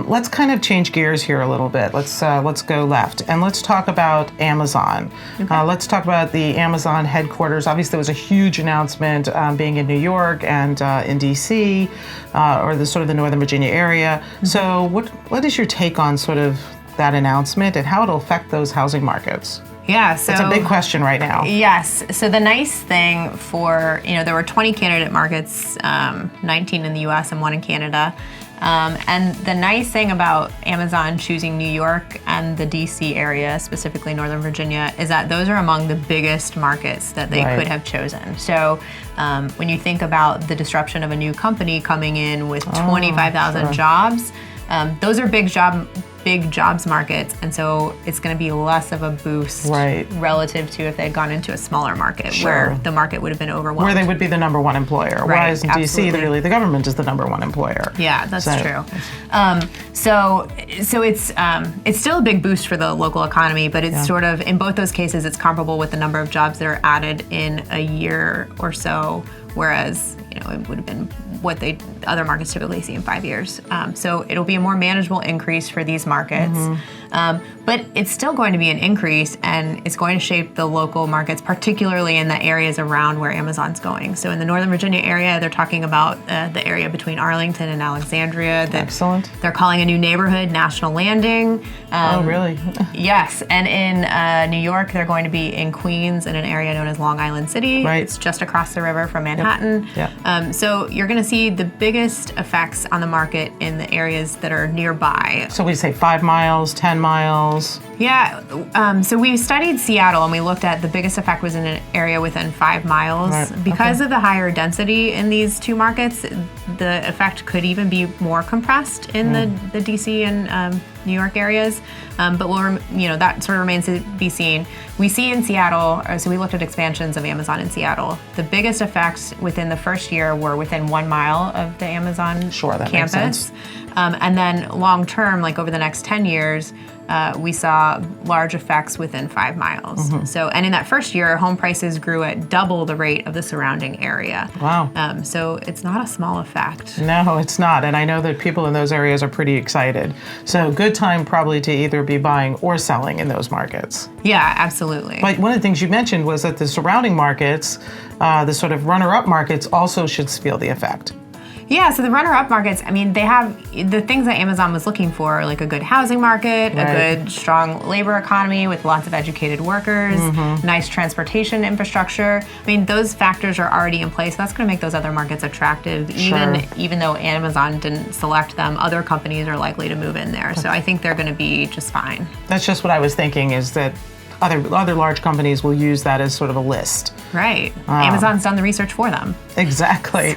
Let's kind of change gears here a little bit. Let's go left and let's talk about Amazon. Okay. Let's talk about the Amazon headquarters. Obviously, there was a huge announcement being in New York and in DC, or the sort of the Northern Virginia area. Mm-hmm. So, what is your take on sort of that announcement and how it'll affect those housing markets? Yeah, so it's a big question right now. Yes. So the nice thing for, there were 20 candidate markets, 19 in the US and 1 in Canada. And the nice thing about Amazon choosing New York and the DC area, specifically Northern Virginia, is that those are among the biggest markets that they could have chosen. So when you think about the disruption of a new company coming in with 25,000 jobs, those are big jobs markets, and so it's going to be less of a boost relative to if they had gone into a smaller market where the market would have been overwhelmed. Where they would be the number one employer. Whereas in DC, really, the government is the number one employer. Yeah, that's true. So it's still a big boost for the local economy, but it's sort of, in both those cases, it's comparable with the number of jobs that are added in a year or so, whereas it would have been what other markets typically see in 5 years. So it'll be a more manageable increase for these markets. But it's still going to be an increase, and it's going to shape the local markets, particularly in the areas around where Amazon's going. So in the Northern Virginia area, they're talking about the area between Arlington and Alexandria. Excellent. They're calling a new neighborhood National Landing. Oh, really? Yes, and in New York, they're going to be in Queens in an area known as Long Island City. Right. It's just across the river from Manhattan. Yep. So you're going to see the biggest effects on the market in the areas that are nearby. So we say 5 miles, 10 miles. Yeah, so we studied Seattle and we looked at the biggest effect was in an area within 5 miles. Right. Because of the higher density in these two markets, the effect could even be more compressed in the DC and New York areas, but that sort of remains to be seen. We see in Seattle, so we looked at expansions of Amazon in Seattle. The biggest effects within the first year were within 1 mile of the Amazon that campus. Makes sense. And then long term, like over the next 10 years, we saw large effects within 5 miles. So, and in that first year, home prices grew at double the rate of the surrounding area. Wow. So it's not a small effect. No, it's not. And I know that people in those areas are pretty excited. So good time probably to either be buying or selling in those markets. Yeah, absolutely. But one of the things you mentioned was that the surrounding markets, the sort of runner-up markets, also should feel the effect. Yeah, so the runner-up markets, I mean, they have the things that Amazon was looking for, like a good housing market, a good, strong labor economy with lots of educated workers, nice transportation infrastructure. I mean, those factors are already in place. That's going to make those other markets attractive. Even though Amazon didn't select them, other companies are likely to move in there. So I think they're going to be just fine. That's just what I was thinking, is that other large companies will use that as sort of a list. Right. Amazon's done the research for them. Exactly.